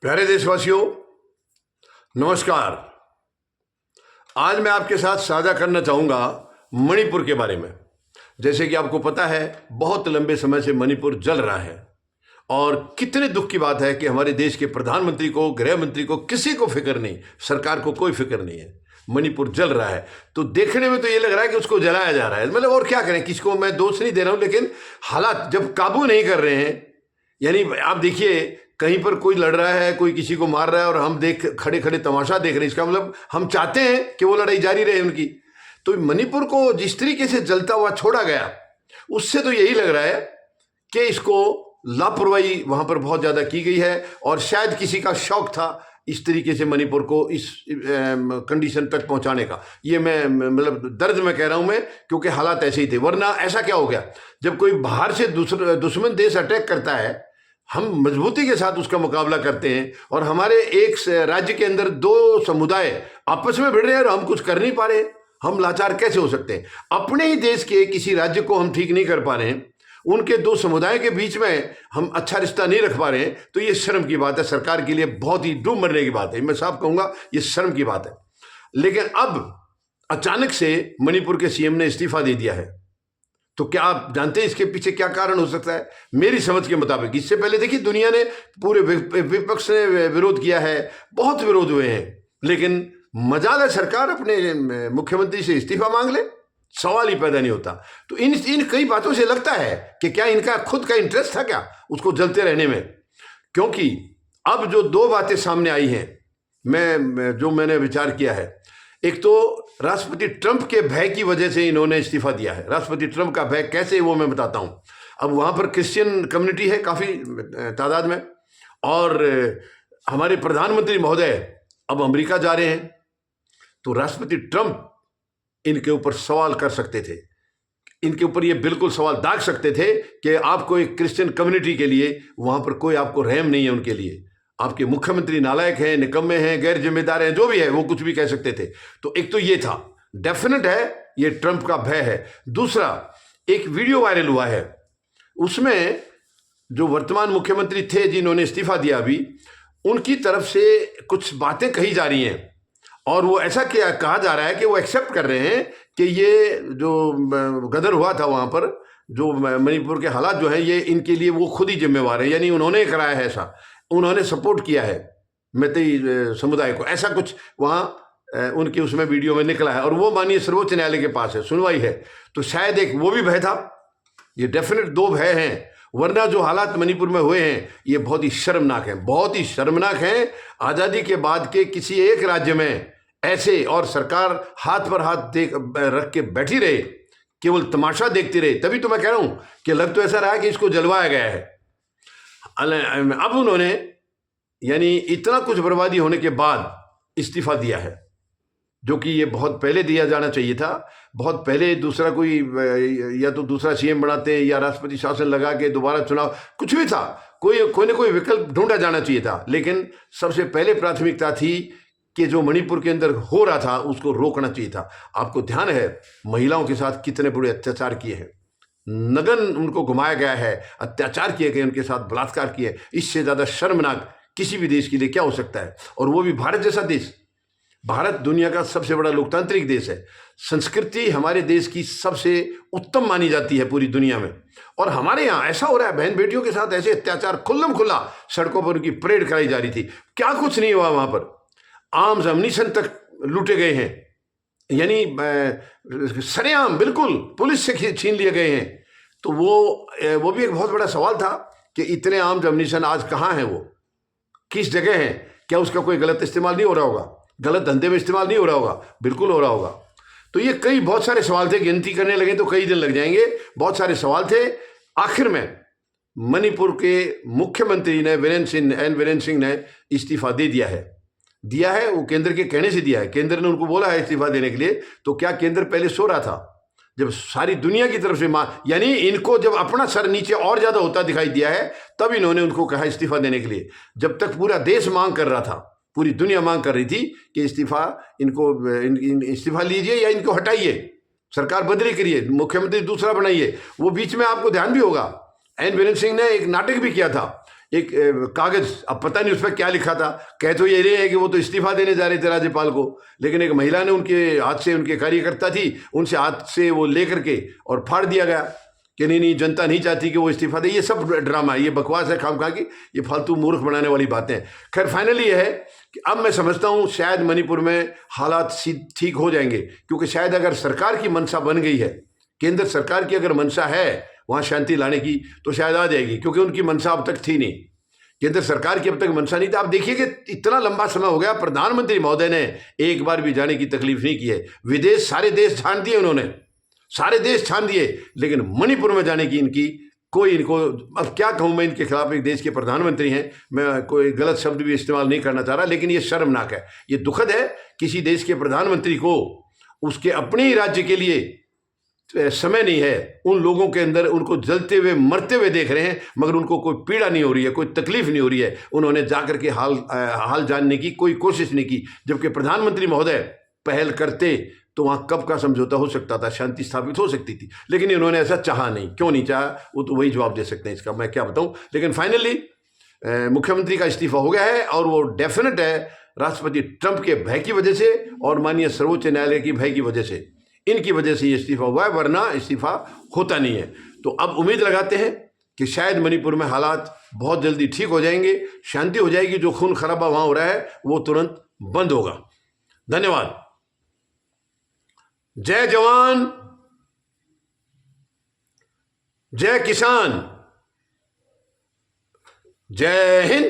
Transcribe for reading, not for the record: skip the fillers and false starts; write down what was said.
प्यारे देशवासियों, नमस्कार। आज मैं आपके साथ साझा करना चाहूँगा मणिपुर के बारे में। जैसे कि आपको पता है, बहुत लंबे समय से मणिपुर जल रहा है और कितने दुख की बात है कि हमारे देश के प्रधानमंत्री को, गृह मंत्री को, किसी को फिक्र नहीं, सरकार को कोई फिक्र नहीं है। मणिपुर जल रहा है तो देखने में तो ये लग रहा है कि उसको जलाया जा रहा है। मतलब और क्या करें, किसको मैं दोष नहीं दे रहा हूँ, लेकिन हालात जब काबू नहीं कर रहे हैं, यानी आप देखिए कहीं पर कोई लड़ रहा है, कोई किसी को मार रहा है और हम खड़े खड़े तमाशा देख रहे हैं। इसका मतलब हम चाहते हैं कि वो लड़ाई जारी रहे उनकी। तो मणिपुर को जिस तरीके से जलता हुआ छोड़ा गया, उससे तो यही लग रहा है कि इसको लापरवाही वहां पर बहुत ज्यादा की गई है और शायद किसी का शौक था इस तरीके से मणिपुर को इस कंडीशन तक पहुंचाने का। ये मैं मतलब दर्द में कह रहा हूं मैं, क्योंकि हालात ऐसे ही थे। वरना ऐसा क्या हो गया, जब कोई बाहर से दुश्मन देश अटैक करता है, हम मजबूती के साथ उसका मुकाबला करते हैं और हमारे एक राज्य के अंदर दो समुदाय आपस में भिड़ रहे हैं और हम कुछ कर नहीं पा रहे। हम लाचार कैसे हो सकते हैं? अपने ही देश के किसी राज्य को हम ठीक नहीं कर पा रहे हैं, उनके दो समुदाय के बीच में हम अच्छा रिश्ता नहीं रख पा रहे हैं, तो ये शर्म की बात है। सरकार के लिए बहुत ही डूब मरने की बात है। मैं साफ कहूंगा, ये शर्म की बात है। लेकिन अब अचानक से मणिपुर के सीएम ने इस्तीफा दे दिया है, तो क्या आप जानते हैं इसके पीछे क्या कारण हो सकता है? मेरी समझ के मुताबिक इससे पहले देखिए, दुनिया ने, पूरे विपक्ष ने विरोध किया है, बहुत विरोध हुए हैं, लेकिन मजाल है सरकार अपने मुख्यमंत्री से इस्तीफा मांग ले, सवाल ही पैदा नहीं होता। तो इन कई बातों से लगता है कि क्या इनका खुद का इंटरेस्ट था क्या उसको जलते रहने में? क्योंकि अब जो दो बातें सामने आई हैं, मैंने विचार किया है। एक तो राष्ट्रपति ट्रंप के भय की वजह से इन्होंने इस्तीफा दिया है। राष्ट्रपति ट्रंप का भय कैसे, वो मैं बताता हूं। अब वहां पर क्रिश्चियन कम्युनिटी है काफी तादाद में, और हमारे प्रधानमंत्री महोदय अब अमेरिका जा रहे हैं, तो राष्ट्रपति ट्रंप इनके ऊपर सवाल कर सकते थे, इनके ऊपर ये बिल्कुल सवाल दाग सकते थे कि आपको एक क्रिश्चियन कम्युनिटी के लिए वहां पर कोई आपको रहम नहीं है, उनके लिए आपके मुख्यमंत्री नालायक हैं, निकम्मे हैं, गैर जिम्मेदार हैं, जो भी है वो कुछ भी कह सकते थे। तो एक तो ये था, डेफिनेट है, ये ट्रंप का भय है। दूसरा, एक वीडियो वायरल हुआ है, उसमें जो वर्तमान मुख्यमंत्री थे जिन्होंने इस्तीफा दिया अभी, उनकी तरफ से कुछ बातें कही जा रही हैं और वो ऐसा क्या कहा जा रहा है कि वो एक्सेप्ट कर रहे हैं कि ये जो गदर हुआ था वहां पर, जो मणिपुर के हालात जो हैं, ये इनके लिए वो खुद ही जिम्मेवार है, यानी उन्होंने कराया है, ऐसा उन्होंने सपोर्ट किया है मैतेई समुदाय को, ऐसा कुछ वहाँ उनके उसमें वीडियो में निकला है। और वो माननीय सर्वोच्च न्यायालय के पास है, सुनवाई है। तो शायद एक वो भी भय था। ये डेफिनेट दो भय हैं, वरना जो हालात मणिपुर में हुए हैं ये बहुत ही शर्मनाक हैं, बहुत ही शर्मनाक हैं। आज़ादी के बाद के किसी एक राज्य में ऐसे, और सरकार हाथ पर हाथ रख के बैठी रहे, केवल तमाशा देखती रहे। तभी तो मैं कह रहा हूं कि लग तो ऐसा रहा कि इसको जलवाया गया है। अब उन्होंने, यानी इतना कुछ बर्बादी होने के बाद इस्तीफा दिया है, जो कि ये बहुत पहले दिया जाना चाहिए था। बहुत पहले दूसरा कोई, या तो दूसरा सीएम बनाते या राष्ट्रपति शासन लगा के दोबारा चुनाव, कुछ भी था, कोई ना कोई विकल्प ढूंढा जाना चाहिए था। लेकिन सबसे पहले प्राथमिकता थी कि जो मणिपुर के अंदर हो रहा था उसको रोकना चाहिए था। आपको ध्यान है महिलाओं के साथ कितने बुरे अत्याचार किए हैं, नगन उनको घुमाया गया है, अत्याचार किए गए, उनके साथ बलात्कार किए। इससे ज्यादा शर्मनाक किसी भी देश के लिए क्या हो सकता है? और वो भी भारत जैसा देश। भारत दुनिया का सबसे बड़ा लोकतांत्रिक देश है। संस्कृति हमारे देश की सबसे उत्तम मानी जाती है पूरी दुनिया में, और हमारे यहाँ ऐसा हो रहा है, बहन बेटियों के साथ ऐसे अत्याचार खुल्लम खुल्ला सड़कों पर उनकी परेड कराई जा रही थी। क्या कुछ नहीं हुआ वहां पर, आर्म्स अम्युनिशन तक लूटे गए हैं, यानी सरेआम बिल्कुल पुलिस से छीन लिए गए हैं। तो वो भी एक बहुत बड़ा सवाल था कि इतने आर्म्स अम्युनिशन आज कहाँ हैं, वो किस जगह हैं? क्या उसका कोई गलत इस्तेमाल नहीं हो रहा होगा? गलत धंधे में इस्तेमाल नहीं हो रहा होगा? बिल्कुल हो रहा होगा। तो ये बहुत सारे सवाल थे, गिनती करने लगे तो कई दिन लग जाएंगे। बहुत सारे सवाल थे। आखिर में मणिपुर के मुख्यमंत्री ने वीरेंद्र सिंह ने इस्तीफा दे दिया है। वो केंद्र के कहने से दिया है, केंद्र ने उनको बोला है इस्तीफा देने के लिए। तो क्या केंद्र पहले सो रहा था? जब सारी दुनिया की तरफ से यानी इनको जब अपना सर नीचे और ज्यादा होता दिखाई दिया है, तब इन्होंने उनको कहा इस्तीफा देने के लिए। जब तक पूरा देश मांग कर रहा था, पूरी दुनिया मांग कर रही थी कि इस्तीफा लीजिए या इनको हटाइए, सरकार बदली करिए, मुख्यमंत्री दूसरा बनाइए। वो बीच में आपको ध्यान भी होगा, एन वीरेंद्र सिंह ने एक नाटक भी किया था, एक कागज, अब पता नहीं उस पर क्या लिखा था, कह तो ये रहे हैं कि वो तो इस्तीफा देने जा रहे थे राज्यपाल को, लेकिन एक महिला ने उनके हाथ से, उनके कार्यकर्ता थी, उनसे हाथ से वो लेकर के और फाड़ दिया गया कि नहीं नहीं, जनता नहीं चाहती कि वो इस्तीफा दे। ये सब ड्रामा है, ये बकवास है खामखा की, ये फालतू मूर्ख बनाने वाली बातें हैं। खैर फाइनली ये है कि अब मैं समझता हूँ शायद मणिपुर में हालात ठीक हो जाएंगे, क्योंकि शायद अगर सरकार की मंशा बन गई है, केंद्र सरकार की अगर मंशा है वहाँ शांति लाने की, तो शायद आ जाएगी, क्योंकि उनकी मंशा अब तक थी नहीं, केंद्र सरकार की अब तक मंशा नहीं था। आप देखिए कि इतना लंबा समय हो गया, प्रधानमंत्री महोदय ने एक बार भी जाने की तकलीफ नहीं की है। विदेश सारे देश छान दिए उन्होंने, सारे देश छान दिए, लेकिन मणिपुर में जाने की इनकी कोई, इनको अब क्या कहूँ मैं इनके खिलाफ, एक देश के प्रधानमंत्री हैं, मैं कोई गलत शब्द भी इस्तेमाल नहीं करना चाह रहा, लेकिन ये शर्मनाक है, ये दुखद है। किसी देश के प्रधानमंत्री को उसके अपने ही राज्य के लिए समय नहीं है, उन लोगों के अंदर उनको जलते हुए मरते हुए देख रहे हैं, मगर उनको कोई पीड़ा नहीं हो रही है, कोई तकलीफ नहीं हो रही है, उन्होंने जाकर के हाल जानने की कोई कोशिश नहीं की। जबकि प्रधानमंत्री महोदय पहल करते तो वहाँ कब का समझौता हो सकता था, शांति स्थापित हो सकती थी, लेकिन इन्होंने ऐसा चाहा नहीं। क्यों नहीं चाहा, वो तो वही जवाब दे सकते हैं, इसका मैं क्या बताऊँ। लेकिन फाइनली मुख्यमंत्री का इस्तीफा हो गया है, और वो डेफिनेट है राष्ट्रपति ट्रंप के भय की वजह से और माननीय सर्वोच्च न्यायालय की भय की वजह से, इनकी वजह से ये इस्तीफा हुआ है, वरना इस्तीफा होता नहीं है। तो अब उम्मीद लगाते हैं कि शायद मणिपुर में हालात बहुत जल्दी ठीक हो जाएंगे, शांति हो जाएगी, जो खून खराबा वहाँ हो रहा है वो तुरंत बंद होगा। धन्यवाद। जय जवान, जय किसान, जय हिंद।